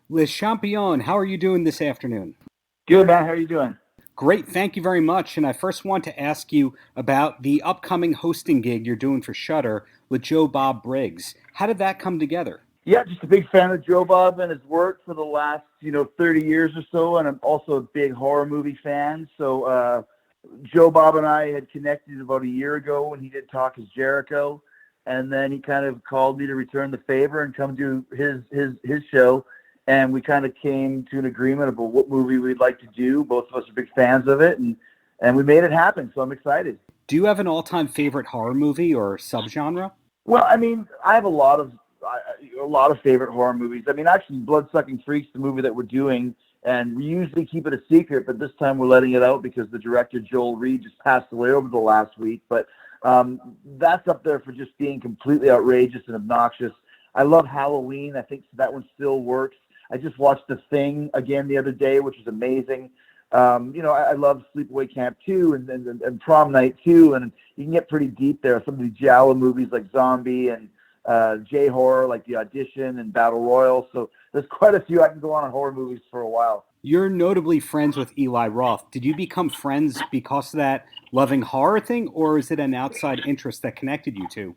Les Champions, how are you doing this afternoon? Good, man. How are you doing? Great, thank you very much. And I first want to ask you about the upcoming hosting gig you're doing for Shudder with Joe Bob Briggs. How did that come together? Yeah, just a big fan of Joe Bob and his work for the last, 30 years or so, and I'm also a big horror movie fan. So Joe Bob and I had connected about a year ago when he did Talk as Jericho, and then he kind of called me to return the favor and come do his show, and we kind of came to an agreement about what movie we'd like to do. Both of us are big fans of it, and we made it happen. So I'm excited. Do you have an all-time favorite horror movie or subgenre? Well, I mean, I have a lot of favorite horror movies. I mean, actually, Bloodsucking Freaks, the movie that we're doing, and we usually keep it a secret, but this time we're letting it out because the director Joel Reed just passed away over the last week. But that's up there for just being completely outrageous and obnoxious. I love Halloween. I think that one still works. I just watched The Thing again the other day, which is amazing. I love Sleepaway Camp 2 and Prom Night 2, and you can get pretty deep there. Some of the Giallo movies like Zombie and J-horror like The Audition and Battle Royal. So there's quite a few. I can go on horror movies for a while. You're notably friends with Eli Roth. Did you become friends because of that loving horror thing, or is it an outside interest that connected you two?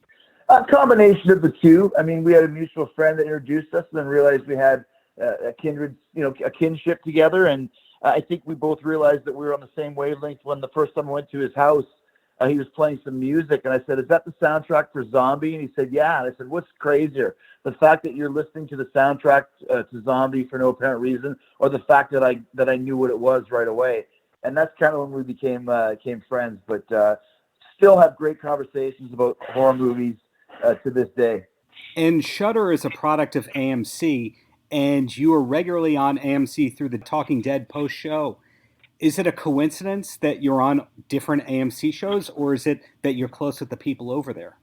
A combination of the two. I mean, we had a mutual friend that introduced us, and then realized we had a kindred, a kinship together. And I think we both realized that we were on the same wavelength when the first time I went to his house. He was playing some music, and I said, "Is that the soundtrack for Zombie?" And he said, "Yeah." And I said, "What's crazier, the fact that you're listening to the soundtrack to Zombie for no apparent reason, or the fact that I knew what it was right away?" And that's kind of when we became friends. But still have great conversations about horror movies to this day. And Shudder is a product of AMC, and you are regularly on AMC through the Talking Dead post show. Is it a coincidence that you're on different AMC shows, or is it that you're close with the people over there?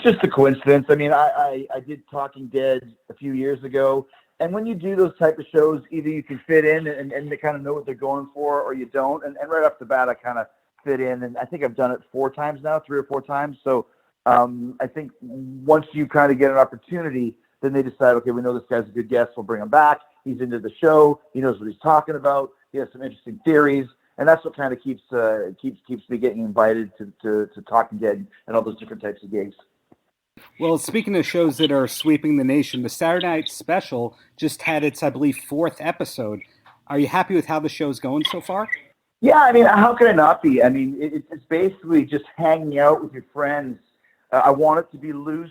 Just a coincidence. I mean, I did Talking Dead a few years ago, and when you do those type of shows, either you can fit in and they kind of know what they're going for, or you don't. And right off the bat, I kind of fit in, and I think I've done it 4 times now, 3 or 4 times. So I think once you kind of get an opportunity, then they decide, okay, we know this guy's a good guest, we'll bring him back. He's into the show. He knows what he's talking about. He has some interesting theories, and that's what kind of keeps me getting invited to Talking Dead and all those different types of gigs. Well, speaking of shows that are sweeping the nation, the Saturday Night Special just had its, I believe, 4th episode. Are you happy with how the show's going so far? Yeah, I mean, how can I not be? I mean, it's basically just hanging out with your friends. I want it to be loose.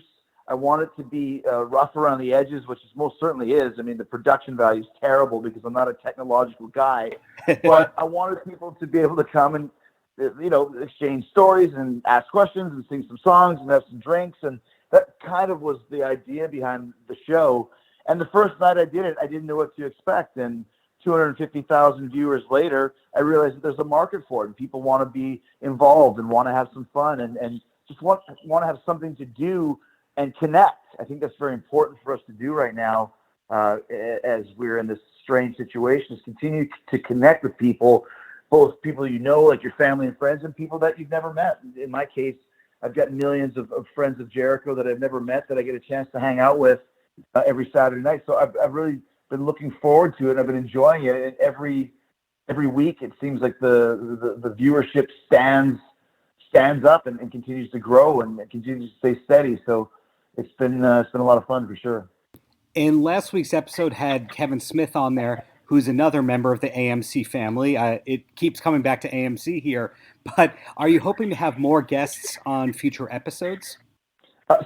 I want it to be rough around the edges, which it most certainly is. I mean, the production value is terrible because I'm not a technological guy. But I wanted people to be able to come and, exchange stories and ask questions and sing some songs and have some drinks. And that kind of was the idea behind the show. And the first night I did it, I didn't know what to expect. And 250,000 viewers later, I realized that there's a market for it. And people want to be involved and want to have some fun and just want to have something to do and connect. I think that's very important for us to do right now as we're in this strange situation, is continue to connect with people, both people you know, like your family and friends, and people that you've never met. In my case, I've got millions of friends of Jericho that I've never met that I get a chance to hang out with every Saturday night. So I've really been looking forward to it. I've been enjoying it. And every week, it seems like the viewership stands up and continues to grow and continues to stay steady. So it's been a lot of fun for sure. And last week's episode had Kevin Smith on there, who's another member of the AMC family. It keeps coming back to AMC here, but are you hoping to have more guests on future episodes?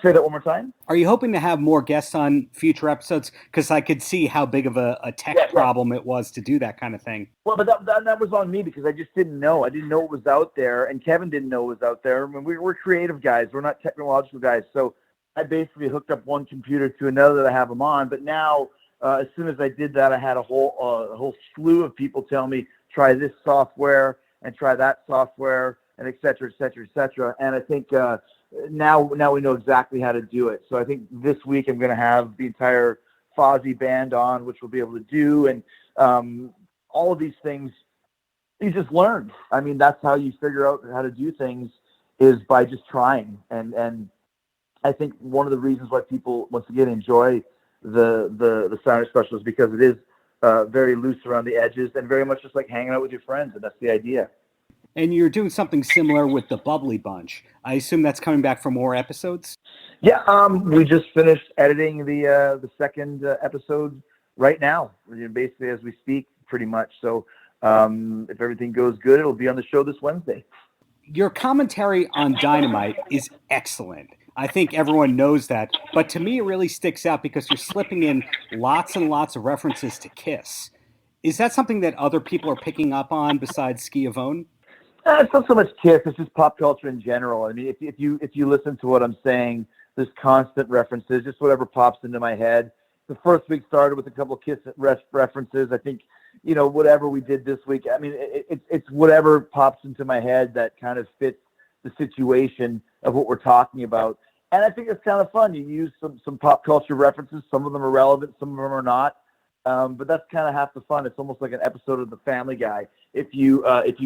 Say that one more time. Are you hoping to have more guests on future episodes? Because I could see how big of a tech problem it was to do that kind of thing. Well, but that was on me because I just didn't know. I didn't know it was out there, and Kevin didn't know it was out there. I mean, we're creative guys. We're not technological guys. So I basically hooked up one computer to another that I have them on. But now, as soon as I did that, I had a whole slew of people tell me, try this software and try that software and et cetera, et cetera, et cetera. And I think now we know exactly how to do it. So I think this week I'm going to have the entire Fozzie band on, which we'll be able to do. And all of these things, you just learn. I mean, that's how you figure out how to do things, is by just trying. And I think one of the reasons why people, once again, enjoy the Saturday special is because it is very loose around the edges and very much just like hanging out with your friends, and that's the idea. And you're doing something similar with the Bubbly Bunch. I assume that's coming back for more episodes? Yeah, we just finished editing the second episode right now, basically as we speak, pretty much. So if everything goes good, it'll be on the show this Wednesday. Your commentary on Dynamite is excellent. I think everyone knows that. But to me, it really sticks out because you're slipping in lots and lots of references to Kiss. Is that something that other people are picking up on besides Schiavone? It's not so much Kiss. It's just pop culture in general. I mean, if you listen to what I'm saying, there's constant references, just whatever pops into my head. The first week started with a couple of Kiss references. I think, whatever we did this week, I mean, it's whatever pops into my head that kind of fits the situation of what we're talking about. And I think it's kind of fun. You use some pop culture references. Some of them are relevant, some of them are not. But that's kind of half the fun. It's almost like an episode of The Family Guy. If you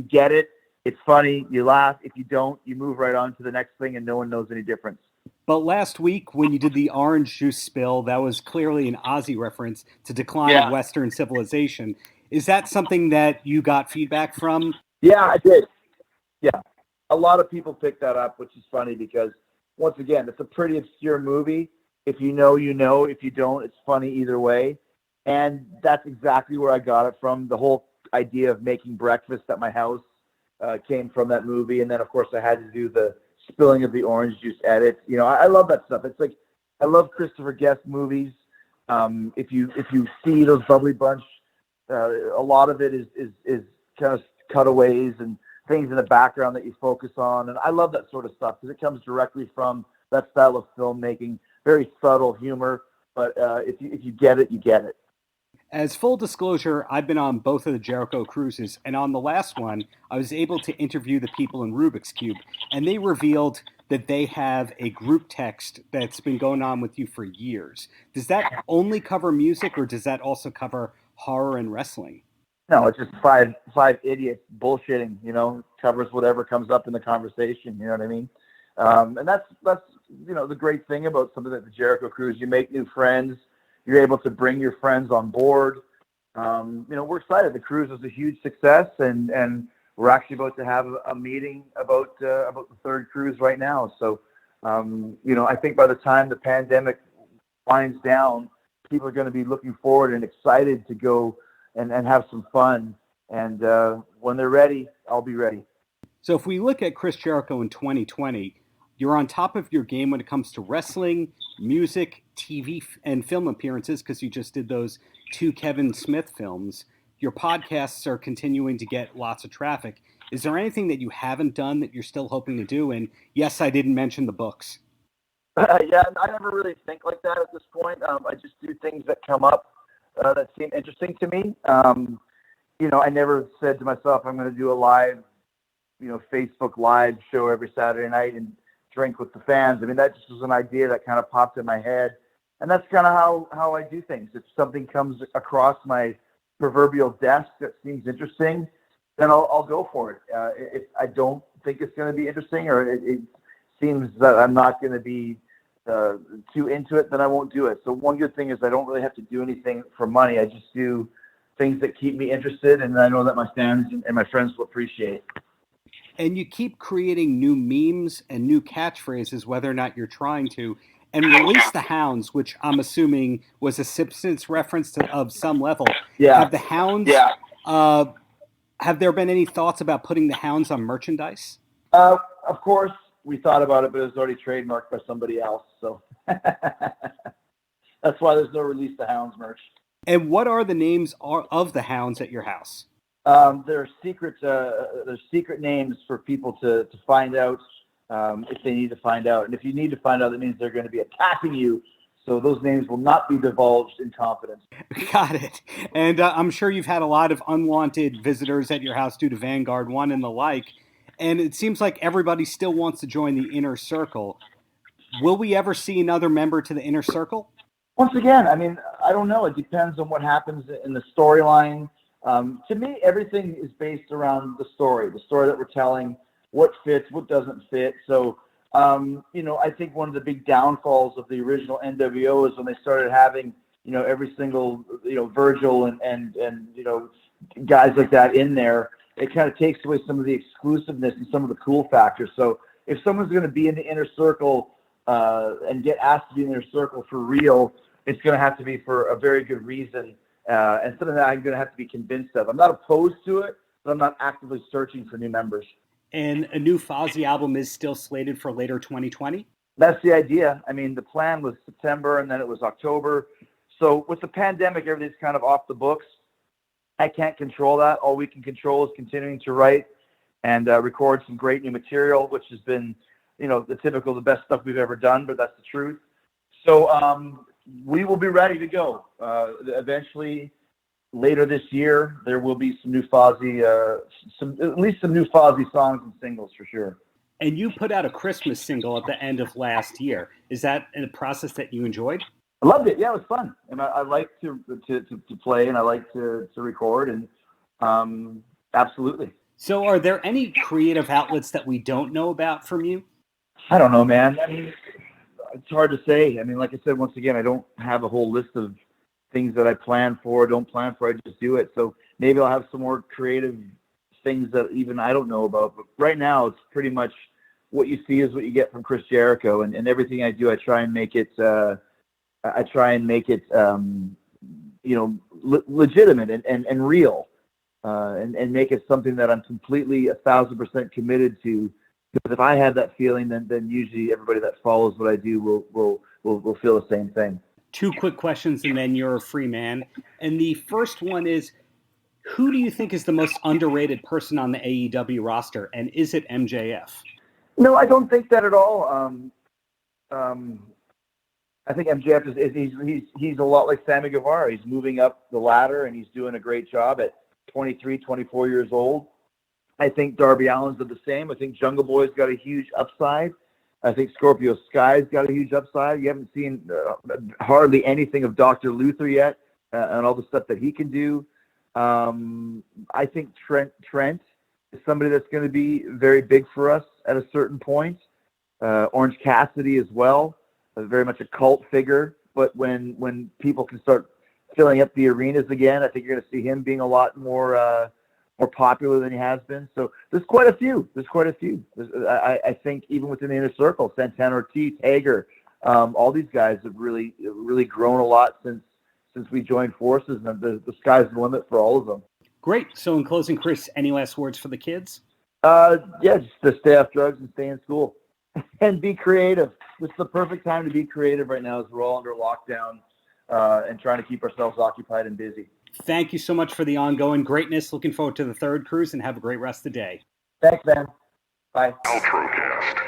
get it, it's funny, you laugh. If you don't, you move right on to the next thing and no one knows any difference. But last week, when you did the orange juice spill, that was clearly an Ozzy reference to decline of Western civilization. Is that something that you got feedback from? Yeah, I did. Yeah. A lot of people picked that up, which is funny because, once again, it's a pretty obscure movie. If you know, you know. If you don't, it's funny either way. And that's exactly where I got it from. The whole idea of making breakfast at my house came from that movie. And then, of course, I had to do the spilling of the orange juice edit. I love that stuff. It's like, I love Christopher Guest movies. If you see those Bubbly Bunch, a lot of it is kind of cutaways and things in the background that you focus on. And I love that sort of stuff because it comes directly from that style of filmmaking, very subtle humor. But if you get it, you get it. As full disclosure, I've been on both of the Jericho Cruises, and on the last one, I was able to interview the people in Rubik's Cube, and they revealed that they have a group text that's been going on with you for years. Does that only cover music, or does that also cover horror and wrestling? No, it's just five idiots bullshitting, covers whatever comes up in the conversation, you know what I mean? And that's the great thing about something like the Jericho Cruise. You make new friends. You're able to bring your friends on board. We're excited. The cruise was a huge success, and we're actually about to have a meeting about the third cruise right now. So, I think by the time the pandemic winds down, people are going to be looking forward and excited to go and have some fun. And when they're ready, I'll be ready. So if we look at Chris Jericho in 2020, you're on top of your game when it comes to wrestling, music, TV, and film appearances because you just did those 2 Kevin Smith films. Your podcasts are continuing to get lots of traffic. Is there anything that you haven't done that you're still hoping to do? And yes, I didn't mention the books. Yeah, I never really think like that at this point. I just do things that come up that seem interesting to me. I never said to myself, I'm going to do a live, Facebook Live show every Saturday night and drink with the fans. I mean, that just was an idea that kind of popped in my head. And that's kind of how I do things. If something comes across my proverbial desk that seems interesting, then I'll go for it. If I don't think it's going to be interesting or it seems that I'm not going to be too into it, then I won't do it. So one good thing is I don't really have to do anything for money. I just do things that keep me interested, and I know that my fans and my friends will appreciate. And you keep creating new memes and new catchphrases, whether or not you're trying to, and release the hounds, which I'm assuming was a Simpsons reference of some level. Yeah. Have the hounds? Yeah. Have there been any thoughts about putting the hounds on merchandise? Of course, we thought about it, but it was already trademarked by somebody else. So that's why there's no Release the Hounds merch. And what are the names of the hounds at your house? There's secret names for people to find out if they need to find out. And if you need to find out, that means they're going to be attacking you. So those names will not be divulged in confidence. Got it. And I'm sure you've had a lot of unwanted visitors at your house due to Vanguard 1 and the like. And it seems like everybody still wants to join the inner circle. Will we ever see another member to the inner circle? Once again, I mean, I don't know. It depends on what happens in the storyline. To me, everything is based around the story that we're telling, what fits, what doesn't fit. So, I think one of the big downfalls of the original NWO is when they started having every single, Virgil and guys like that in there, it kind of takes away some of the exclusiveness and some of the cool factors. So if someone's going to be in the inner circle and get asked to be in their circle for real, it's going to have to be for a very good reason and something that I'm going to have to be convinced of. I'm not opposed to it, but I'm not actively searching for new members. And a new Fozzy album is still slated for later 2020? That's the idea. I mean, the plan was September and then it was October. So with the pandemic, everything's kind of off the books. I can't control that. All we can control is continuing to write and record some great new material, which has been, the best stuff we've ever done, but that's the truth. So we will be ready to go. Eventually, later this year, there will be some new Fozzy, at least some new Fozzy songs and singles for sure. And you put out a Christmas single at the end of last year. Is that a process that you enjoyed? I loved it. Yeah, it was fun. And I like to play and I like to record and absolutely. So are there any creative outlets that we don't know about from you? I don't know, man. I mean, it's hard to say. I mean, like I said, once again, I don't have a whole list of things that I plan for, don't plan for. I just do it. So maybe I'll have some more creative things that even I don't know about. But right now, it's pretty much what you see is what you get from Chris Jericho. And everything I do, I try and make it legitimate and real, and make it something that I'm completely 1,000% committed to. Because if I have that feeling, then usually everybody that follows what I do will feel the same thing. 2 quick questions, and then you're a free man. And the first one is, who do you think is the most underrated person on the AEW roster, and is it MJF? No, I don't think that at all. I think MJF he's a lot like Sammy Guevara. He's moving up the ladder, and he's doing a great job at 23, 24 years old. I think Darby Allin's the same. I think Jungle Boy's got a huge upside. I think Scorpio Sky's got a huge upside. You haven't seen hardly anything of Dr. Luther yet and all the stuff that he can do. I think Trent is somebody that's going to be very big for us at a certain point. Orange Cassidy as well, very much a cult figure. But when people can start filling up the arenas again, I think you're going to see him being a lot more popular than he has been. So there's quite a few. I think even within the inner circle, Santana Ortiz, Hager, all these guys have really grown a lot since we joined forces, and the sky's the limit for all of them. Great. So in closing, Chris, any last words for the kids? Just to stay off drugs and stay in school and be creative. It's the perfect time to be creative right now as we're all under lockdown and trying to keep ourselves occupied and busy. Thank you so much for the ongoing greatness. Looking forward to the third cruise, and have a great rest of the day. Thanks, man. Bye. Paltrocast.